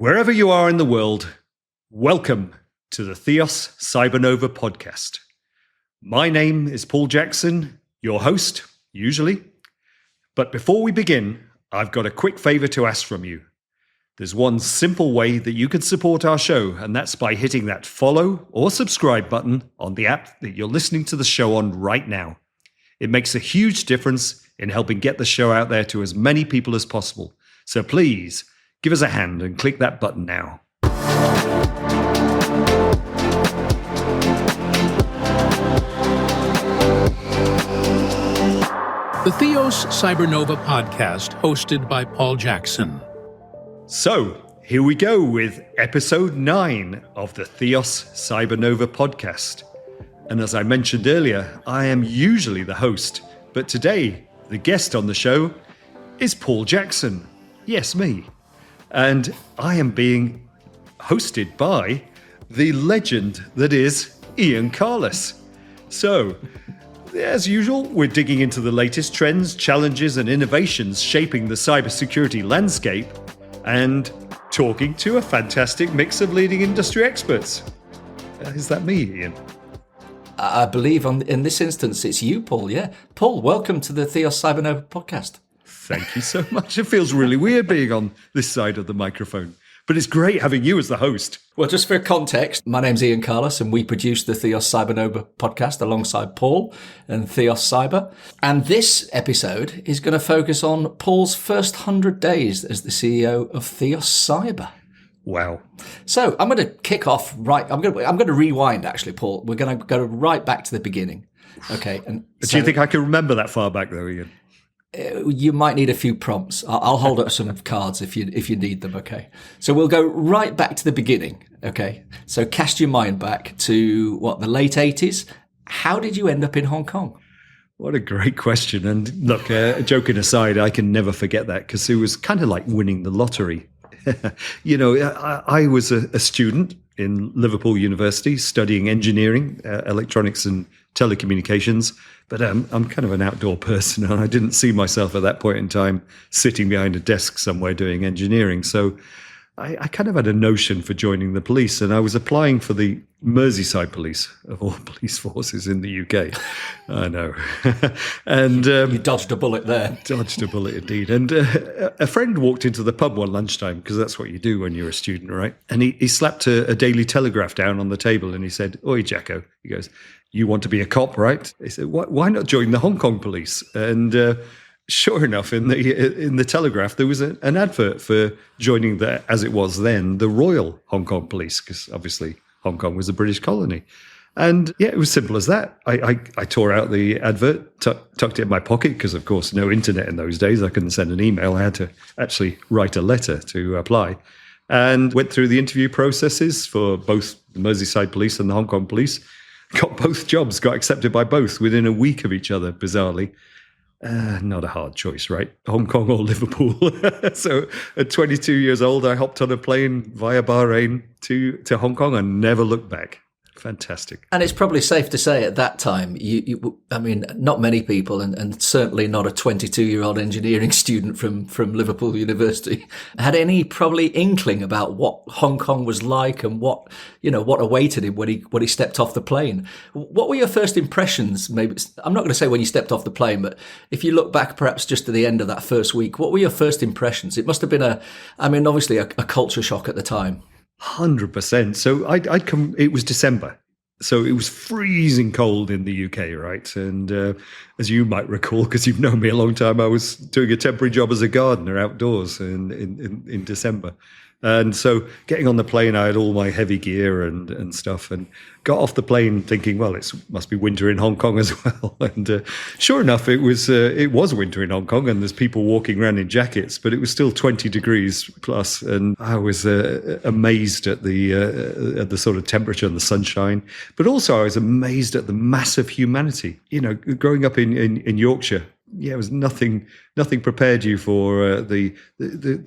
Wherever you are in the world, welcome to the THEOS Cybernova podcast. My name is Paul Jackson, your host, usually. But before we begin, I've got a quick favor to ask from you. There's one simple way that you can support our show, and that's by hitting that follow or subscribe button on the app that you're listening to the show on right now. It makes a huge difference in helping get the show out there to as many people as possible. So please, give us a hand and click that button now. The THEOS Cybernova podcast, hosted by Paul Jackson. So, here we go with episode 9 of the THEOS Cybernova podcast. And as I mentioned earlier, I am usually the host, but today, the guest on the show is Paul Jackson. Yes, me. And I am being hosted by the legend that is Ian Carless. So, as usual, we're digging into the latest trends, challenges, and innovations shaping the cybersecurity landscape and talking to a fantastic mix of leading industry experts. Is that me, Ian? I believe in this instance it's you, Paul, yeah. Paul, welcome to the THEOS Cybernova podcast. Thank you so much. It feels really weird being on this side of the microphone, but it's great having you as the host. Well, just for context, my name's Ian Carless and we produce the THEOS Cybernova podcast alongside Paul and THEOS Cyber. And this episode is going to focus on Paul's first 100 days as the CEO of THEOS Cyber. Wow. So I'm going to kick off right. I'm going to rewind, actually, Paul. We're going to go right back to the beginning. Okay. And do you think I can remember that far back, though, Ian? You might need a few prompts. I'll hold up some cards if you need them. Okay. So we'll go right back to the beginning. Okay. So cast your mind back to the late 80s. How did you end up in Hong Kong? What a great question. And look, joking aside, I can never forget that because it was kind of like winning the lottery. You know, I was a student in Liverpool University studying engineering, electronics and telecommunications, but I'm kind of an outdoor person and I didn't see myself at that point in time sitting behind a desk somewhere doing engineering. So I kind of had a notion for joining the police, and I was applying for the Merseyside police, of all police forces in the UK. I know. And you dodged a bullet there. Dodged a bullet indeed. And a friend walked into the pub one lunchtime, because that's what you do when you're a student, right? And he slapped a Daily Telegraph down on the table and he said, "Oi, Jacko," he goes, "you want to be a cop, right?" He said, "Why not join the Hong Kong police?" And sure enough, in the Telegraph, there was an advert for joining as it was then, the Royal Hong Kong Police, because obviously Hong Kong was a British colony. And yeah, it was simple as that. I tore out the advert, tucked it in my pocket, because of course, no internet in those days. I couldn't send an email. I had to actually write a letter to apply, and went through the interview processes for both the Merseyside Police and the Hong Kong Police. Got both jobs, got accepted by both within a week of each other, bizarrely. Not a hard choice, right? Hong Kong or Liverpool. So at 22 years old, I hopped on a plane via Bahrain to Hong Kong and never looked back. Fantastic. And it's probably safe to say at that time, I mean, not many people, and certainly not a 22-year-old engineering student from Liverpool University, had any probably inkling about what Hong Kong was like and what awaited him when he stepped off the plane. What were your first impressions? Maybe I'm not going to say when you stepped off the plane, but if you look back perhaps just to the end of that first week, what were your first impressions? It must have been obviously a culture shock at the time. 100%. So it was December. So it was freezing cold in the UK, right? And as you might recall, because you've known me a long time, I was doing a temporary job as a gardener outdoors in December. And so getting on the plane, I had all my heavy gear and stuff, and got off the plane thinking, well, it must be winter in Hong Kong as well. And sure enough, it was winter in Hong Kong, and there's people walking around in jackets, but it was still 20 degrees plus. And I was amazed at the sort of temperature and the sunshine, but also I was amazed at the massive humanity. You know, growing up in Yorkshire, yeah, it was nothing prepared you for the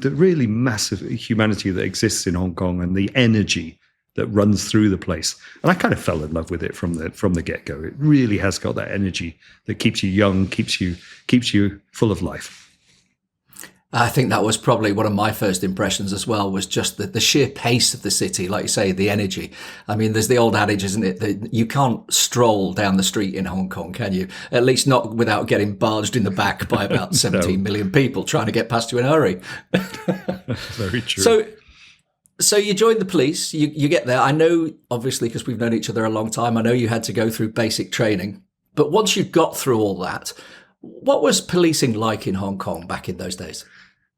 really massive humanity that exists in Hong Kong and the energy that runs through the place. And I kind of fell in love with it from the get-go. It really has got that energy that keeps you young, keeps you full of life. I think that was probably one of my first impressions as well, was just the sheer pace of the city, like you say, the energy. I mean, there's the old adage, isn't it, that you can't stroll down the street in Hong Kong, can you? At least not without getting barged in the back by about 17 million people trying to get past you in a hurry. Very true. So you joined the police, you get there. I know, obviously, because we've known each other a long time, I know you had to go through basic training. But once you got through all that, what was policing like in Hong Kong back in those days?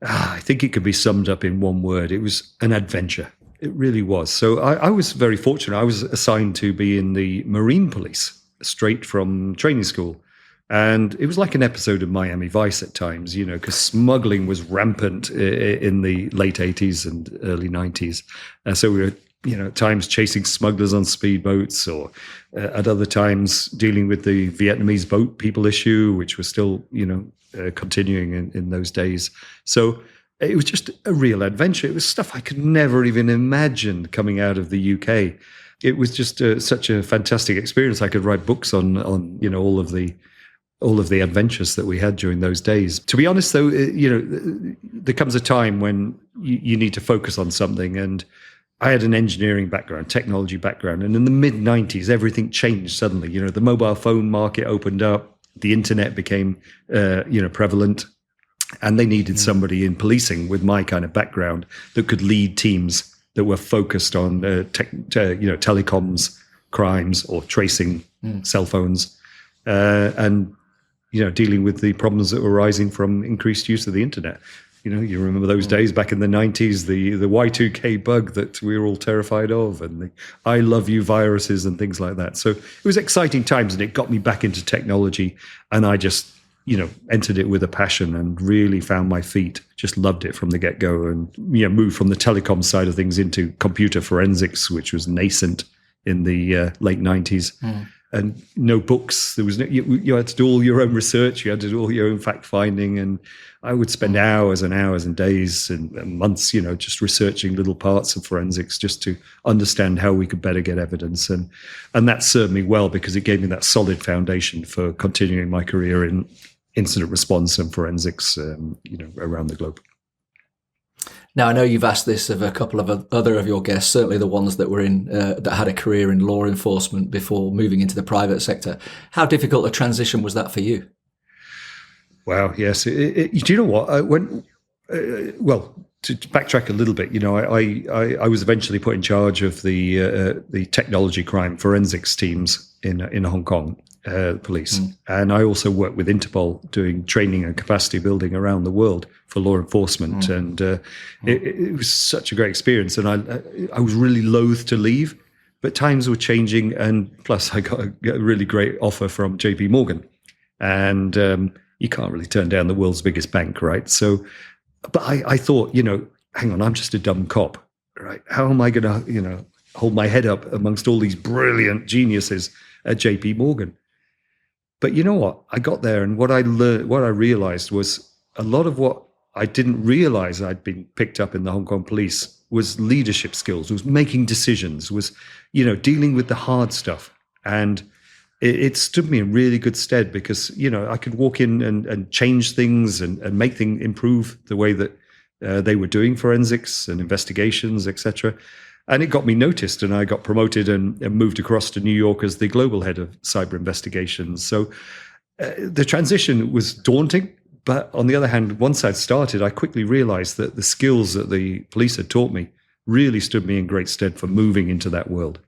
I think it could be summed up in one word. It was an adventure. It really was. So I was very fortunate. I was assigned to be in the Marine Police straight from training school. And it was like an episode of Miami Vice at times, because smuggling was rampant in the late 80s and early 90s. So we were, at times chasing smugglers on speedboats, or at other times dealing with the Vietnamese boat people issue, which was still, continuing in those days. So it was just a real adventure. It was stuff I could never even imagine coming out of the UK. It was just such a fantastic experience. I could write books on all of the adventures that we had during those days. To be honest, though, there comes a time when you need to focus on something. And I had an engineering background, technology background. And in the mid-90s, everything changed suddenly. The mobile phone market opened up. The internet became, prevalent. And they needed somebody in policing with my kind of background that could lead teams that were focused on, telecoms, crimes, or tracing cell phones. And dealing with the problems that were rising from increased use of the internet. You remember those days back in the 90s, the Y2K bug that we were all terrified of, and the I love you viruses and things like that. So it was exciting times, and it got me back into technology, and I just, entered it with a passion and really found my feet, just loved it from the get-go, and, moved from the telecom side of things into computer forensics, which was nascent in the late 90s. And no books. There was no. You had to do all your own research. You had to do all your own fact finding, and I would spend hours and hours and days and months, just researching little parts of forensics just to understand how we could better get evidence. And that served me well, because it gave me that solid foundation for continuing my career in incident response and forensics, around the globe. Now, I know you've asked this of a couple of other of your guests, certainly the ones that were that had a career in law enforcement before moving into the private sector. How difficult a transition was that for you? Wow, yes. Do you know what? To backtrack a little bit, I was eventually put in charge of the technology crime forensics teams in Hong Kong police. And I also worked with Interpol doing training and capacity building around the world for law enforcement. And it was such a great experience. And I was really loath to leave, but times were changing. And plus I got a really great offer from JP Morgan. And you can't really turn down the world's biggest bank, right? So, but I thought, hang on, I'm just a dumb cop, right? How am I going to, hold my head up amongst all these brilliant geniuses at JP Morgan? But you know what? I got there, and what I realized was a lot of what I didn't realize I'd been picked up in the Hong Kong police was leadership skills, was making decisions, was, dealing with the hard stuff. And it stood me in really good stead, because, I could walk in and change things and make things improve the way that they were doing forensics and investigations, etc. And it got me noticed, and I got promoted and moved across to New York as the global head of cyber investigations. So the transition was daunting. But on the other hand, once I'd started, I quickly realized that the skills that the police had taught me really stood me in great stead for moving into that world.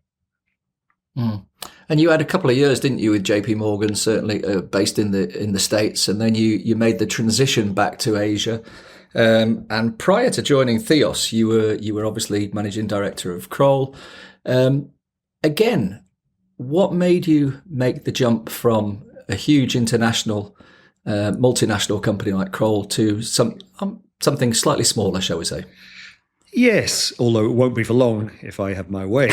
And you had a couple of years, didn't you, with JP Morgan, certainly based in the States, and then you made the transition back to Asia. And prior to joining THEOS, you were obviously managing director of Kroll. Again, what made you make the jump from a huge international, multinational company like Kroll to something slightly smaller, shall we say? Yes, although it won't be for long if I have my way.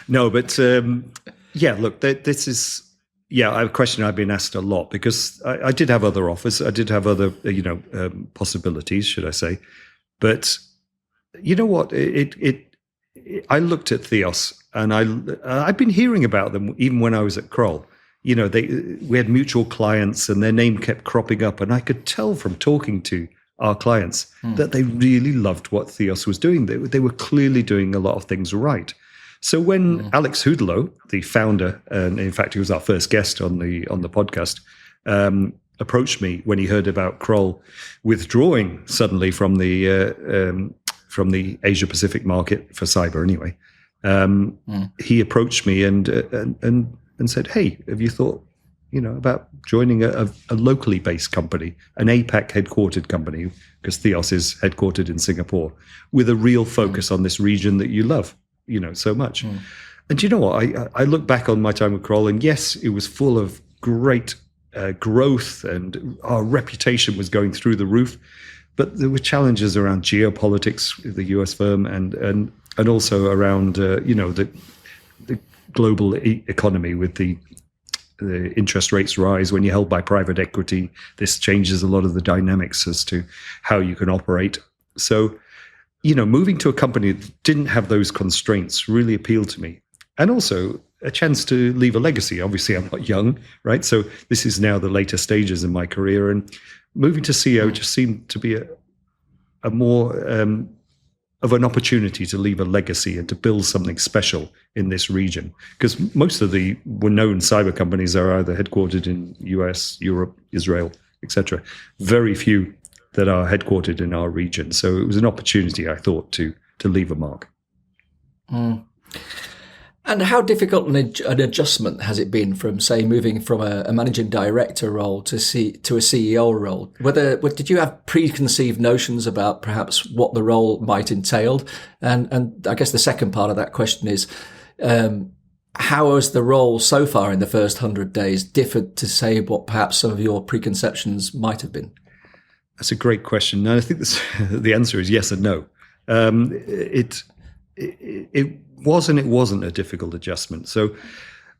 No, but look, this is a question I've been asked a lot, because I did have other offers. I did have other, possibilities, should I say. But you know what? I looked at THEOS, and I've been hearing about them even when I was at Kroll. We had mutual clients, and their name kept cropping up, and I could tell from talking to our clients, that they really loved what THEOS was doing. They were clearly doing a lot of things right. So when Alex Hoodlow, the founder, and in fact he was our first guest on the podcast, approached me when he heard about Kroll withdrawing suddenly from the Asia Pacific market for cyber, anyway, he approached me and said, "Hey, have you thought, about joining a locally based company, an APAC headquartered company, because THEOS is headquartered in Singapore, with a real focus on this region that you love, so much." And you know what? I look back on my time with Kroll, and yes, it was full of great growth, and our reputation was going through the roof. But there were challenges around geopolitics with the US firm, and also around the global economy with the interest rates rise. When you're held by private equity, this changes a lot of the dynamics as to how you can operate. So, moving to a company that didn't have those constraints really appealed to me. And also a chance to leave a legacy. Obviously, I'm not young, right? So this is now the later stages in my career. And moving to CEO just seemed to be a more of an opportunity to leave a legacy and to build something special in this region. Because most of the known cyber companies are either headquartered in US, Europe, Israel, etc. Very few that are headquartered in our region. So it was an opportunity, I thought, to leave a mark. And how difficult an adjustment has it been from, say, moving from a managing director role to a CEO role? Did you have preconceived notions about perhaps what the role might entail? And I guess the second part of that question is, how has the role so far in the first 100 days differed to, say, what perhaps some of your preconceptions might have been? That's a great question. And I think the answer is yes and no. It was and it wasn't a difficult adjustment. So,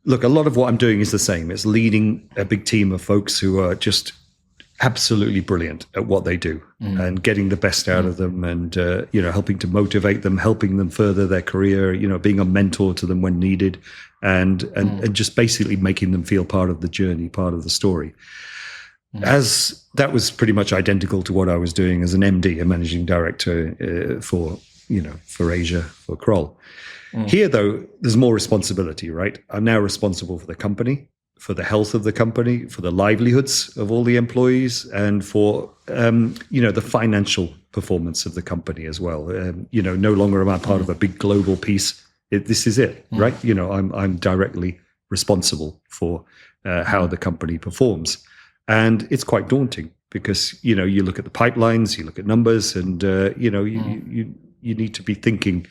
look, a lot of what I'm doing is the same. It's leading a big team of folks who are just absolutely brilliant at what they do and getting the best out of them, and helping to motivate them, helping them further their career, being a mentor to them when needed, and just basically making them feel part of the journey, part of the story. As that was pretty much identical to what I was doing as an MD, a managing director for Asia, for Kroll. Here, though, there's more responsibility, right? I'm now responsible for the company, for the health of the company, for the livelihoods of all the employees, and for, the financial performance of the company as well. No longer am I part of a big global piece. This is it, right? I'm directly responsible for how the company performs. And it's quite daunting because, you look at the pipelines, you look at numbers, and, you need to be thinking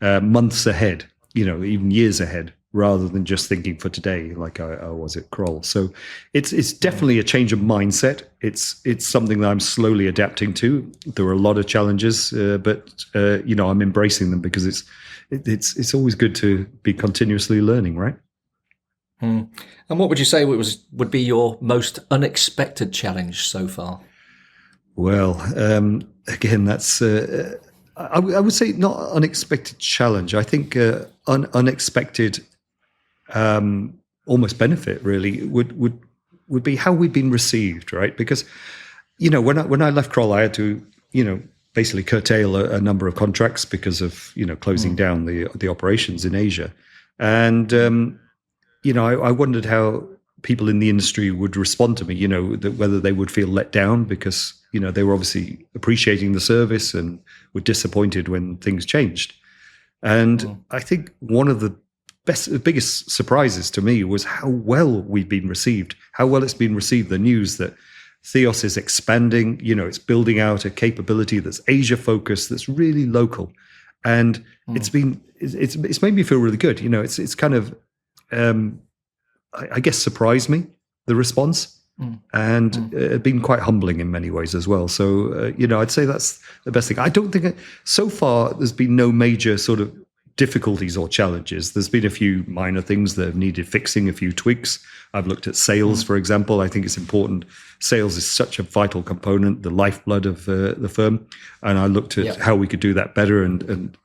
months ahead, even years ahead, rather than just thinking for today, like I was at Kroll. So it's definitely a change of mindset. It's something that I'm slowly adapting to. There are a lot of challenges, but I'm embracing them because it's always good to be continuously learning, right? And what would you say would be your most unexpected challenge so far? Well, again, that's I would say not unexpected challenge. I think unexpected almost benefit really would be how we've been received, right? Because when I left Kroll, I had to basically curtail a number of contracts because of closing down the operations in Asia, and I wondered how people in the industry would respond to me, whether they would feel let down because, they were obviously appreciating the service and were disappointed when things changed. And I think one of the biggest surprises to me was how well we've been received, how well it's been received, the news that THEOS is expanding, it's building out a capability that's Asia focused, that's really local. And it's made me feel really good. It's kind of, I guess, surprised me, the response, and been quite humbling in many ways as well. So, I'd say that's the best thing. I don't think so far there's been no major sort of difficulties or challenges. There's been a few minor things that have needed fixing, a few tweaks. I've looked at sales, for example. I think it's important. Sales is such a vital component, the lifeblood of the firm. And I looked at how we could do that better and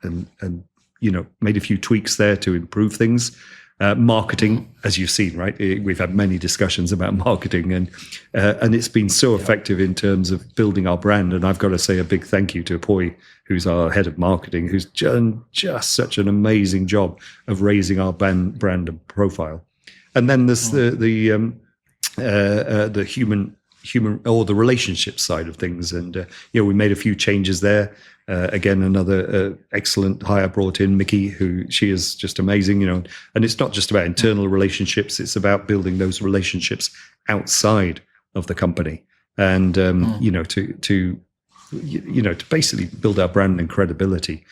made a few tweaks there to improve things. Marketing, as you've seen, right? We've had many discussions about marketing, and it's been so effective in terms of building our brand. And I've got to say a big thank you to Apoy, who's our head of marketing, who's done just such an amazing job of raising our brand and profile. And then there's the human or the relationship side of things, and we made a few changes there. Again, another excellent hire brought in, Mickey, who she is just amazing, and it's not just about internal relationships, it's about building those relationships outside of the company, and to basically build our brand and credibility.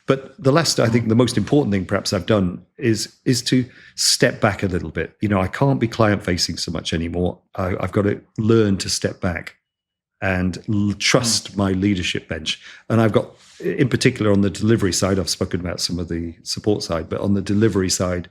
But I think the most important thing perhaps I've done is to step back a little bit. I can't be client facing so much anymore. I've got to learn to step back and trust my leadership bench. And I've got, in particular on the delivery side, I've spoken about some of the support side, but on the delivery side,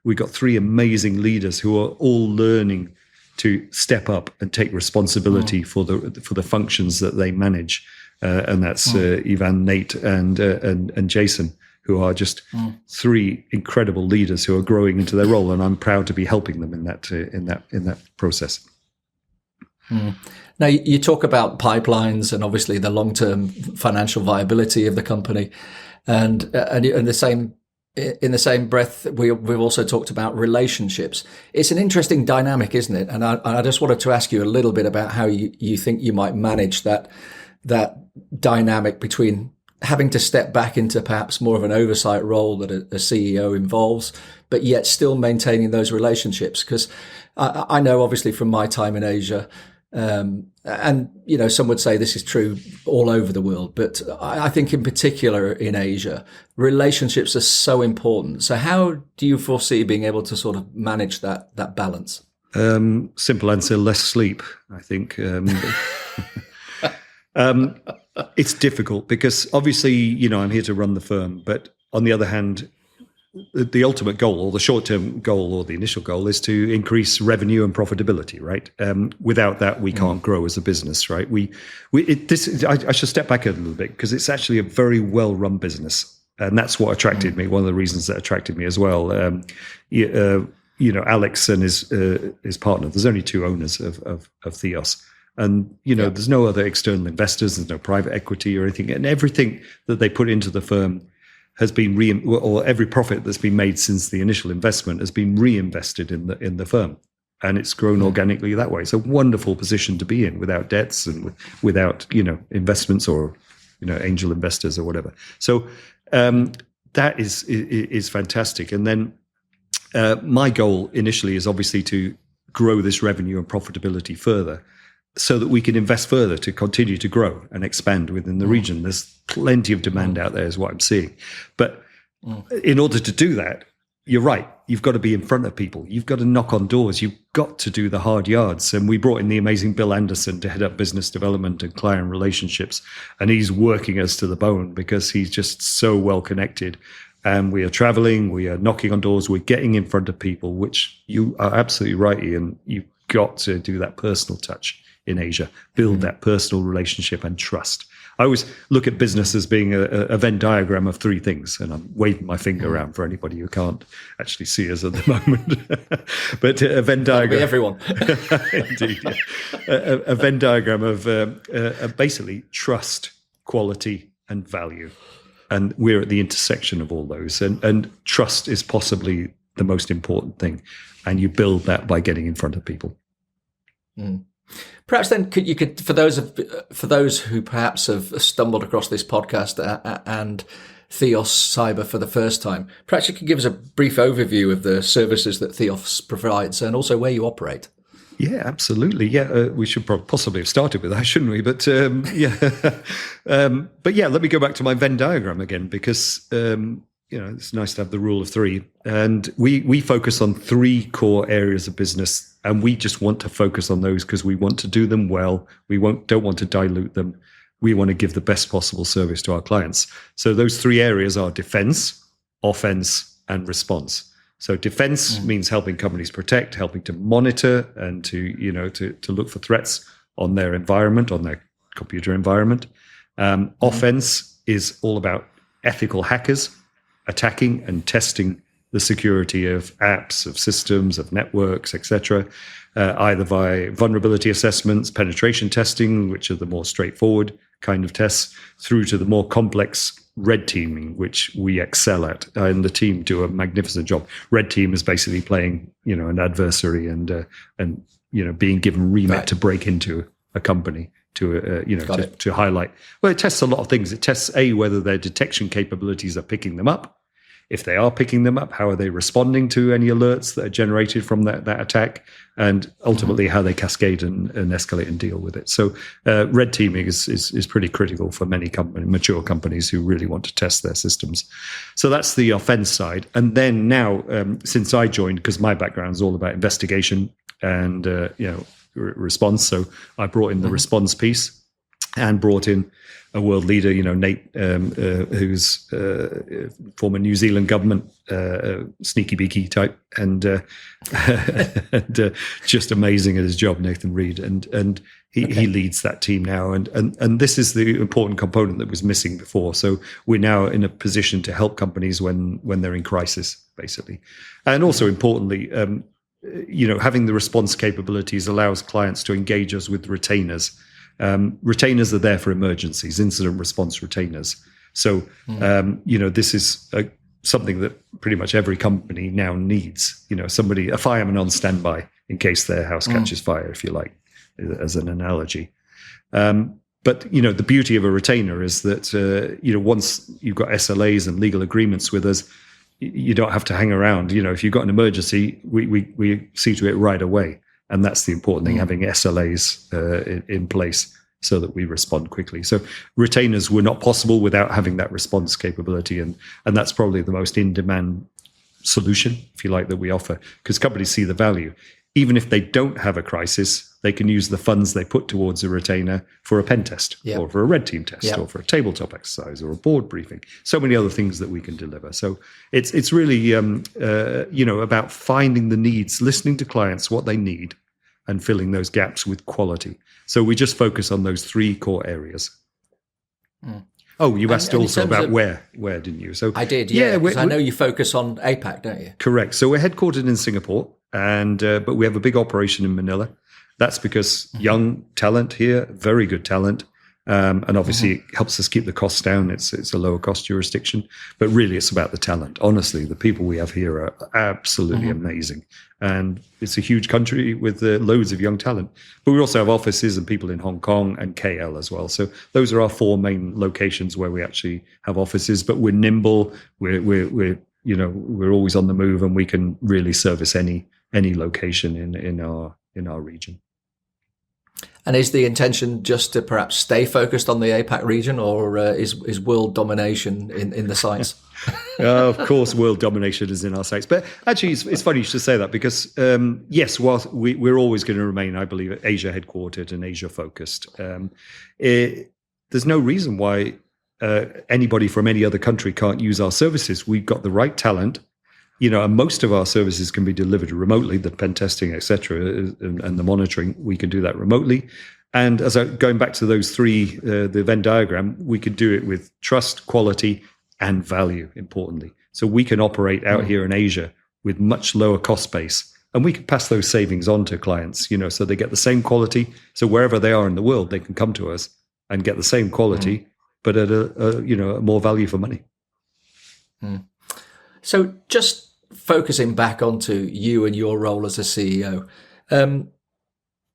we've got 3 amazing leaders who are all learning to step up and take responsibility for the functions that they manage. And that's Ivan, Nate, and Jason, who are just 3 incredible leaders who are growing into their role, and I'm proud to be helping them in that process. Now, you talk about pipelines and obviously the long-term financial viability of the company, and in the same breath, we've also talked about relationships. It's an interesting dynamic, isn't it? And I just wanted to ask you a little bit about how you think you might manage that dynamic between having to step back into perhaps more of an oversight role that a CEO involves, but yet still maintaining those relationships. Because I know obviously from my time in Asia, and some would say this is true all over the world, but I think in particular in Asia, relationships are so important. So how do you foresee being able to sort of manage that balance? Simple answer, less sleep, I think. It's difficult because obviously, I'm here to run the firm, but on the other hand, the ultimate goal or the short-term goal or the initial goal is to increase revenue and profitability, right? Without that, we can't grow as a business, right? I should step back a little bit because it's actually a very well-run business. And that's what attracted me. One of the reasons that attracted me as well. Alex and his partner, there's only 2 owners of THEOS. And, there's no other external investors, there's no private equity or anything. And everything that they put into the firm has been or every profit that's been made since the initial investment has been reinvested in the firm. And it's grown organically that way. It's a wonderful position to be in without debts and without, investments or, angel investors or whatever. So that is fantastic. And then my goal initially is obviously to grow this revenue and profitability further, so that we can invest further to continue to grow and expand within the region. There's plenty of demand out there is what I'm seeing. But in order to do that, you're right. You've got to be in front of people. You've got to knock on doors. You've got to do the hard yards. And we brought in the amazing Bill Anderson to head up business development and client relationships. And he's working us to the bone because he's just so well connected. And we are traveling, we are knocking on doors, we're getting in front of people, which you are absolutely right, Ian. You've got to do that personal touch in Asia, build that personal relationship and trust. I always look at business as being a Venn diagram of 3 things, and I'm waving my finger around for anybody who can't actually see us at the moment. But a Venn diagram, everyone, indeed, yeah. A Venn diagram of basically trust, quality, and value, and we're at the intersection of all those. And trust is possibly the most important thing, and you build that by getting in front of people. Perhaps then you could for those who perhaps have stumbled across this podcast and THEOS Cyber for the first time, perhaps you could give us a brief overview of the services that THEOS provides and also where you operate. Yeah, absolutely. Yeah, we should possibly have started with that, shouldn't we? But let me go back to my Venn diagram again because it's nice to have the rule of 3, and we focus on 3 core areas of business. And we just want to focus on those because we want to do them well. We don't want to dilute them. We want to give the best possible service to our clients. So those 3 areas are defense, offense, and response. So defense means helping companies protect, helping to monitor, and to look for threats on their environment, on their computer environment. Offense is all about ethical hackers attacking and testing the security of apps, of systems, of networks, etc., either via vulnerability assessments, penetration testing, which are the more straightforward kind of tests, through to the more complex red teaming, which we excel at, and the team do a magnificent job. Red team is basically playing, an adversary and being given remit to break into a company to highlight. Well, it tests a lot of things. It tests whether their detection capabilities are picking them up. If they are picking them up, how are they responding to any alerts that are generated from that attack, and ultimately how they cascade and escalate and deal with it. So red teaming is pretty critical for many mature companies who really want to test their systems. So that's the offense side. And then now, since I joined, because my background is all about investigation and response, so I brought in the response piece and brought in a world leader, Nate, who's former New Zealand government sneaky beaky type, and just amazing at his job, Nathan Reed, and he leads that team now, and this is the important component that was missing before. So we're now in a position to help companies when they're in crisis, basically, and also importantly, having the response capabilities allows clients to engage us with retainers. Retainers are there for emergencies, incident response retainers. So, this is something that pretty much every company now needs. A fireman on standby in case their house catches fire, if you like, as an analogy. But the beauty of a retainer is that once you've got SLAs and legal agreements with us, you don't have to hang around. If you've got an emergency, we see to it right away. And that's the important thing, having SLAs in place so that we respond quickly. So retainers were not possible without having that response capability. And that's probably the most in-demand solution, if you like, that we offer, because companies see the value. Even if they don't have a crisis, they can use the funds they put towards a retainer for a pen test or for a red team test or for a tabletop exercise or a board briefing. So many other things that we can deliver. So it's really, about finding the needs, listening to clients, what they need, and filling those gaps with quality. So we just focus on those three core areas. Oh, you asked also about where, didn't you? So I did, yeah. Because I know you focus on APAC, don't you? Correct. So we're headquartered in Singapore, and but we have a big operation in Manila. That's because young talent here, very good talent, and obviously it helps us keep the costs down. It's a lower cost jurisdiction, but really it's about the talent. Honestly, the people we have here are absolutely amazing, and it's a huge country with loads of young talent. But we also have offices and people in Hong Kong and KL as well. So those are our four main locations where we actually have offices. But we're nimble. We're always on the move, and we can really service any location in our region. And is the intention just to perhaps stay focused on the APAC region, or is world domination in the sights? Of course, world domination is in our sights. But actually, it's funny you should say that, because, yes, whilst we're always going to remain, I believe, Asia headquartered and Asia focused, there's no reason why anybody from any other country can't use our services. We've got the right talent. And most of our services can be delivered remotely, the pen testing, et cetera, and the monitoring, we can do that remotely. And going back to those three, the Venn diagram, we could do it with trust, quality, and value, importantly. So we can operate out here in Asia with much lower cost base, and we can pass those savings on to clients, so they get the same quality. So wherever they are in the world, they can come to us and get the same quality, but at a more value for money. So just focusing back onto you and your role as a CEO,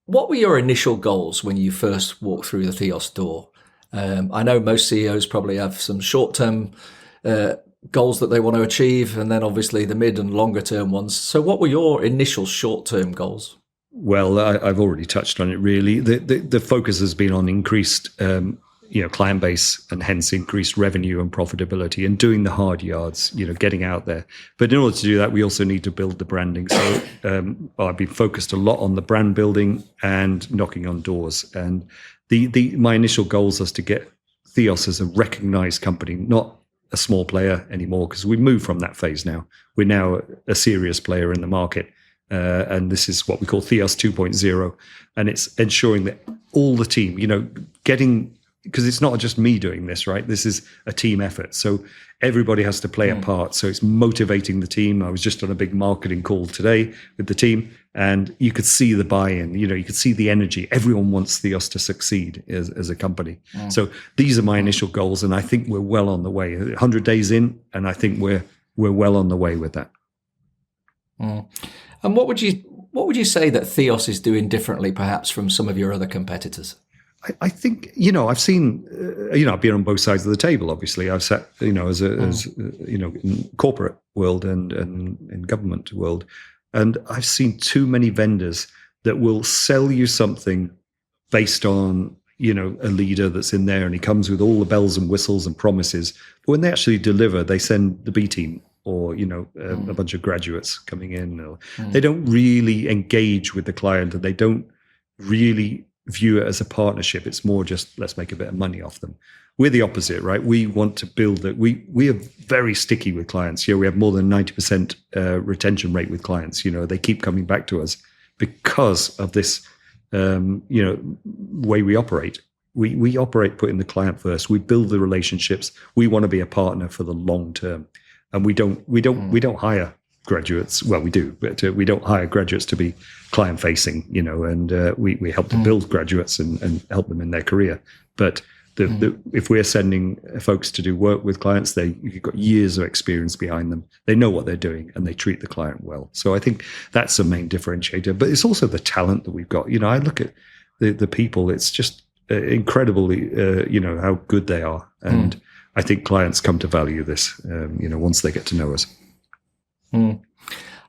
what were your initial goals when you first walked through the THEOS door? I know most CEOs probably have some short-term goals that they want to achieve, and then obviously the mid and longer-term ones. So what were your initial short-term goals? Well, I've already touched on it, really. The focus has been on increased client base, and hence increased revenue and profitability, and doing the hard yards, getting out there. But in order to do that, we also need to build the branding. So I've been focused a lot on the brand building and knocking on doors. And my initial goals was to get THEOS as a recognized company, not a small player anymore, because we've moved from that phase now. We're now a serious player in the market. And this is what we call THEOS 2.0. And it's ensuring that all the team, getting because it's not just me doing this, right? This is a team effort. So everybody has to play a part. So it's motivating the team. I was just on a big marketing call today with the team, and you could see the buy-in, you could see the energy. Everyone wants THEOS to succeed as a company. So these are my initial goals, and I think we're well on the way. 100 days in, and I think we're well on the way with that. And what would you say that THEOS is doing differently, perhaps, from some of your other competitors? I think, I've seen, I've been on both sides of the table. Obviously, I've sat, as in corporate world and in government world, and I've seen too many vendors that will sell you something based on, a leader that's in there and he comes with all the bells and whistles and promises. But when they actually deliver, they send the B team or, a bunch of graduates coming in. Or they don't really engage with the client, and they don't really view it as a partnership. It's more just, let's make a bit of money off them. We're the opposite, right? We want to build it. We are very sticky with clients. We have more than 90% retention rate with clients. They keep coming back to us because of this, way we operate. We operate putting the client first. We build the relationships. We want to be a partner for the long term, and we don't hire graduates. Well, we do, but we don't hire graduates to be client facing, and we help to build graduates and help them in their career. But if we're sending folks to do work with clients, you've got years of experience behind them. They know what they're doing and they treat the client well. So I think that's the main differentiator. But it's also the talent that we've got. I look at the people. It's just incredibly, how good they are, and I think clients come to value this, once they get to know us. I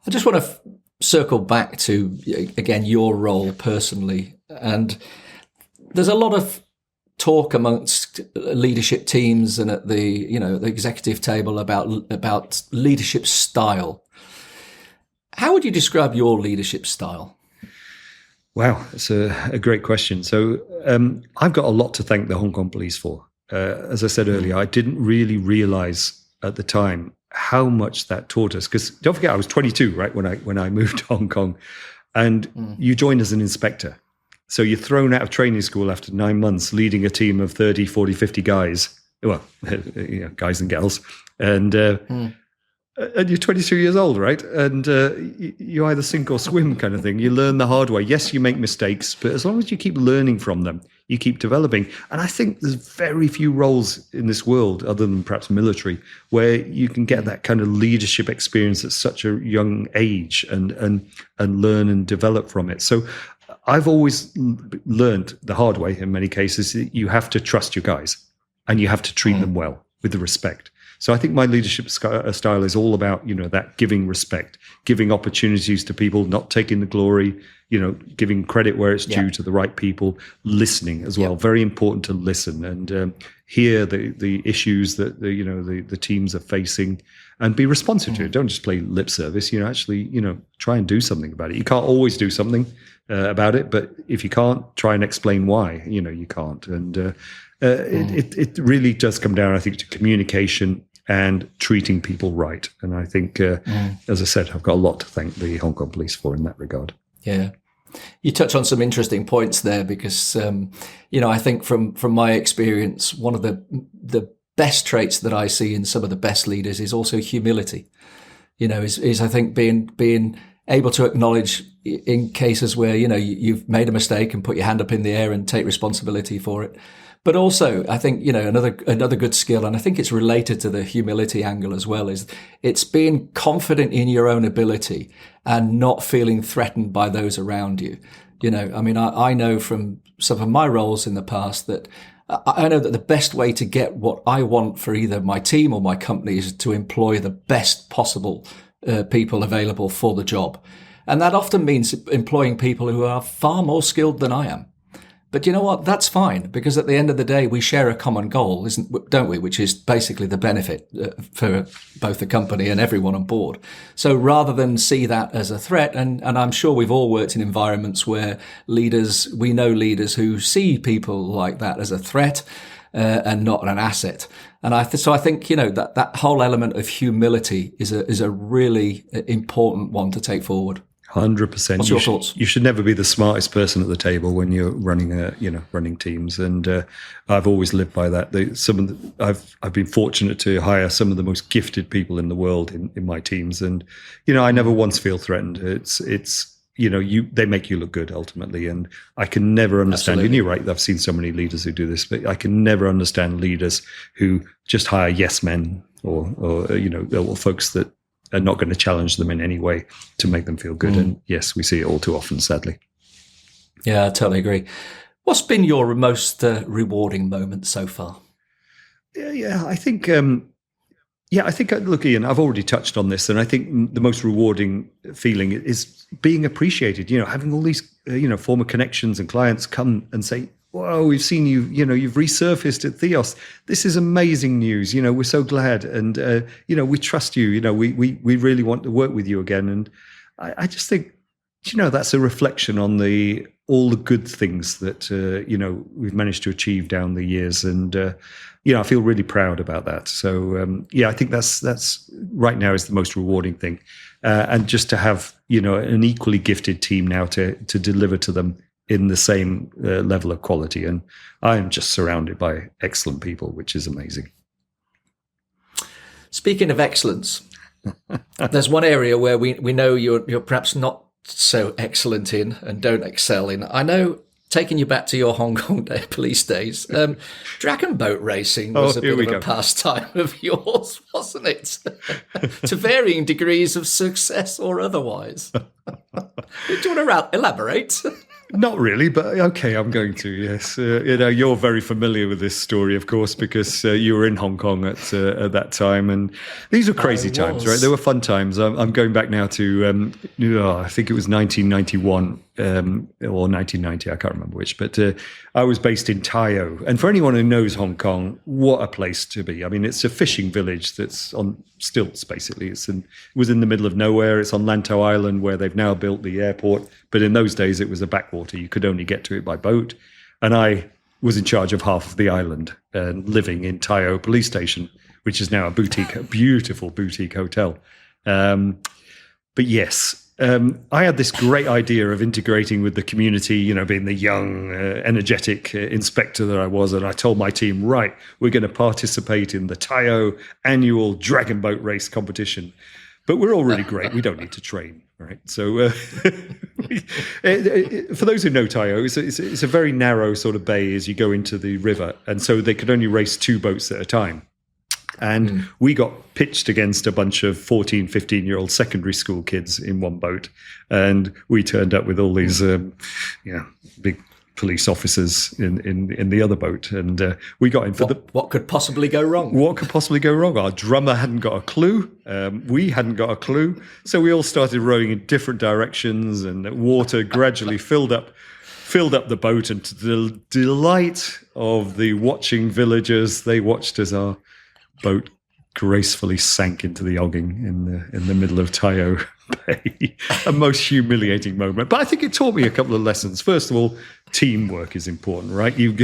just want to circle back to, again, your role personally. And there's a lot of talk amongst leadership teams and at the, the executive table about leadership style. How would you describe your leadership style? Wow, it's a great question. So I've got a lot to thank the Hong Kong police for. As I said earlier, I didn't really realize at the time how much that taught us. Because don't forget, I was 22, right, when I moved to Hong Kong, and you joined as an inspector. So you're thrown out of training school after 9 months, leading a team of 30, 40, 50 guys. Well, guys and gals, and you're 22 years old, right? And you either sink or swim, kind of thing. You learn the hard way. Yes, you make mistakes, but as long as you keep learning from them, you keep developing. And I think there's very few roles in this world, other than perhaps military, where you can get that kind of leadership experience at such a young age and learn and develop from it. So I've always learned the hard way in many cases. You have to trust your guys and you have to treat them well with the respect. So I think my leadership style is all about, that giving respect, giving opportunities to people, not taking the glory, giving credit where it's due to the right people, listening as well. Very important to listen and hear the issues that the teams are facing and be responsive to it. Don't just play lip service, actually, try and do something about it. You can't always do something about it, but if you can't, try and explain why, you can't. And it really does come down, I think, to communication and treating people right. And I think, as I said, I've got a lot to thank the Hong Kong police for in that regard. Yeah. You touch on some interesting points there because, I think from my experience, one of the best traits that I see in some of the best leaders is also humility. Is I think being able to acknowledge in cases where, you've made a mistake and put your hand up in the air and take responsibility for it. But also, I think, another good skill, and I think it's related to the humility angle as well, is it's being confident in your own ability and not feeling threatened by those around you. I know from some of my roles in the past that I know that the best way to get what I want for either my team or my company is to employ the best possible people available for the job. And that often means employing people who are far more skilled than I am. But you know what? That's fine, because at the end of the day, we share a common goal, don't we? Which is basically the benefit for both the company and everyone on board. So rather than see that as a threat, and I'm sure we've all worked in environments where we know leaders who see people like that as a threat and not an asset. And so I think, that whole element of humility is a really important one to take forward. 100%. What's your thoughts? You should never be the smartest person at the table when you're running teams. And I've always lived by that. I've been fortunate to hire some of the most gifted people in the world in my teams, and I never once feel threatened. It's they make you look good ultimately, and I can never understand. Absolutely. And you're right. I've seen so many leaders who do this, but I can never understand leaders who just hire yes men or folks that are not going to challenge them in any way to make them feel good. And yes, we see it all too often, sadly. Yeah, I totally agree. What's been your most rewarding moment so far? Yeah, I think, look, Ian, I've already touched on this, and I think the most rewarding feeling is being appreciated, having all these, former connections and clients come and say, "Whoa, we've seen you, you've resurfaced at THEOS. This is amazing news. We're so glad. And, we trust you. We really want to work with you again." And I just think, that's a reflection on all the good things that, we've managed to achieve down the years. And, I feel really proud about that. So, I think that's right now is the most rewarding thing. And just to have, an equally gifted team now to deliver to them in the same level of quality. And I am just surrounded by excellent people, which is amazing. Speaking of excellence, there's one area where we know you're perhaps not so excellent in and don't excel in. I know, taking you back to your Hong Kong police days, dragon boat racing was a bit of a pastime of yours, wasn't it? To varying degrees of success or otherwise. Do you want to elaborate? Not really, but okay, I'm going to, yes. You're very familiar with this story, of course, because you were in Hong Kong at that time. And these were crazy times, right? They were fun times. I'm going back now to, I think it was 1991 or 1990, I can't remember which. But I was based in THEOS. And for anyone who knows Hong Kong, what a place to be. I mean, it's a fishing village that's on stilts, basically. It was in the middle of nowhere. It's on Lantau Island, where they've now built the airport. But in those days, it was a backwater. You could only get to it by boat. And I was in charge of half of the island and living in THEOS Police Station, which is now a beautiful boutique hotel. But yes, I had this great idea of integrating with the community, being the young, energetic inspector that I was. And I told my team, right, we're going to participate in the THEOS annual dragon boat race competition. But we're all really great. We don't need to train, right? So for those who know THEOS, it's a very narrow sort of bay as you go into the river. And so they could only race 2 boats at a time. And we got pitched against a bunch of 14, 15-year-old secondary school kids in one boat. And we turned up with all these big police officers in the other boat. And we got in for what could possibly go wrong? What could possibly go wrong? Our drummer hadn't got a clue. We hadn't got a clue. So we all started rowing in different directions, and water gradually filled up the boat. And to the delight of the watching villagers, they watched as our boat gracefully sank into the ogging in the middle of THEOS Bay. A most humiliating moment. But I think it taught me a couple of lessons. First of all, teamwork is important, right? You've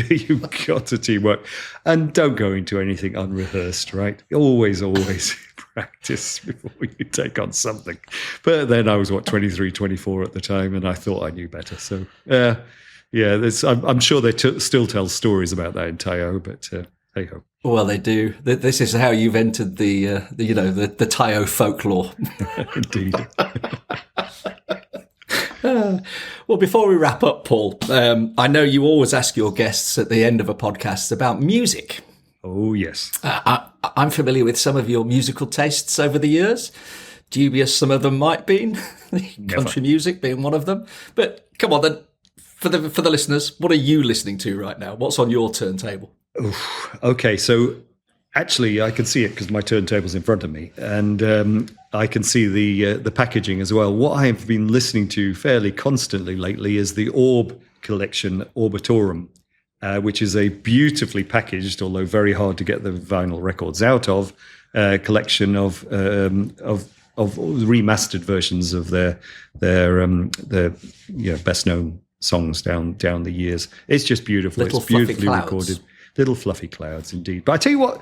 got to teamwork. And don't go into anything unrehearsed, right? Always practice before you take on something. But then I was, 23, 24 at the time, and I thought I knew better. So, I'm sure they still tell stories about that in THEOS, but hey-ho. Well, they do. This is how you've entered the THEOS folklore. Indeed. Well, before we wrap up, Paul, I know you always ask your guests at the end of a podcast about music. Oh, yes. I'm familiar with some of your musical tastes over the years. Dubious some of them might be, country music being one of them. But come on then, for the listeners, what are you listening to right now? What's on your turntable? Okay, so actually I can see it because my turntable's in front of me, and I can see the packaging as well. What I have been listening to fairly constantly lately is the Orb collection, Orbitorum, which is a beautifully packaged, although very hard to get the vinyl records out of, collection of remastered versions of their best known songs down the years. It's just beautiful. Little it's beautifully clouds. Recorded. Little fluffy clouds, indeed. But I tell you what,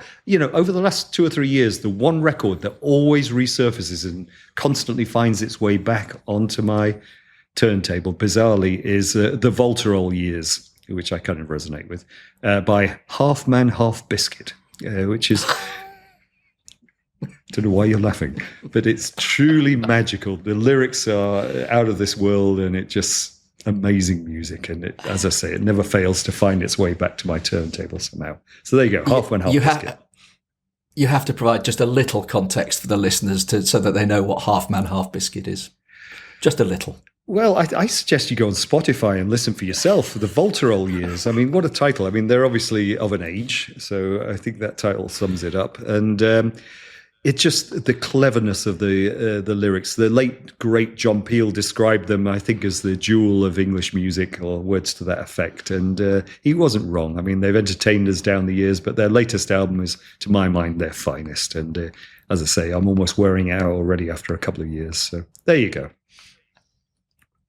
over the last 2 or 3 years, the one record that always resurfaces and constantly finds its way back onto my turntable, bizarrely, is the Volterol Years, which I kind of resonate with, by Half Man, Half Biscuit, which is... I don't know why you're laughing, but it's truly magical. The lyrics are out of this world, and it just... amazing music, and as I say, it never fails to find its way back to my turntable somehow. So there you go, Half Man, Half Biscuit. You have to provide just a little context for the listeners so that they know what Half Man, Half Biscuit is. Just a little. Well, I suggest you go on Spotify and listen for yourself. The Volterol Years. I mean, what a title. I mean, they're obviously of an age, so I think that title sums it up. And it's just the cleverness of the lyrics. The late, great John Peel described them, I think, as the jewel of English music, or words to that effect. And he wasn't wrong. I mean, they've entertained us down the years, but their latest album is, to my mind, their finest. And as I say, I'm almost wearing out already after a couple of years. So there you go.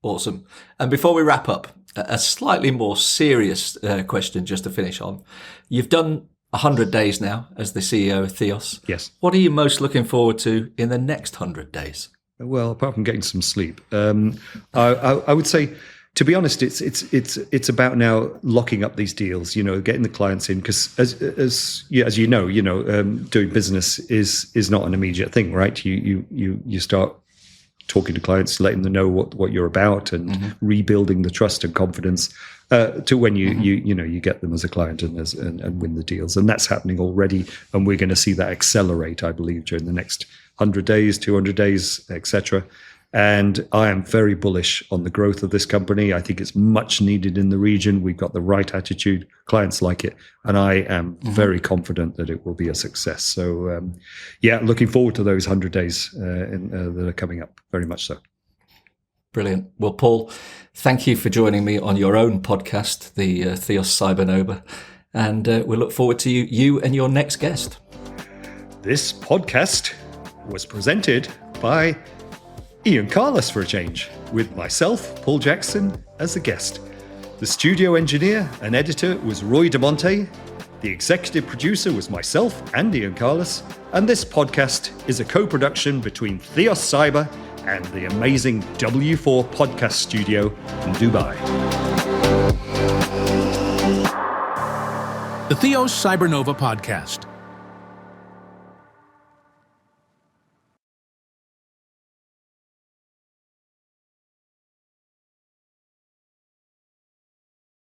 Awesome. And before we wrap up, a slightly more serious question just to finish on. You've done 100 days now as the CEO of THEOS. Yes. What are you most looking forward to in the next 100 days? Well, apart from getting some sleep, I would say, to be honest, it's about now locking up these deals. Getting the clients in, because as you know, doing business is not an immediate thing, right? You start talking to clients, letting them know what you're about, and rebuilding the trust and confidence to when you get them as a client and win the deals. And that's happening already, and we're going to see that accelerate, I believe, during the next 100 days, 200 days, etc. And I am very bullish on the growth of this company. I think it's much needed in the region. We've got the right attitude. Clients like it. And I am very confident that it will be a success. So, looking forward to those 100 days that are coming up. Very much so. Brilliant. Well, Paul, thank you for joining me on your own podcast, the THEOS Cybernova. And we look forward to you and your next guest. This podcast was presented by Ian Carless, for a change, with myself, Paul Jackson, as the guest. The studio engineer and editor was Roy DeMonte. The executive producer was myself and Ian Carless. And this podcast is a co-production between THEOS Cyber and the amazing W4 Podcast Studio in Dubai. The THEOS Cybernova podcast.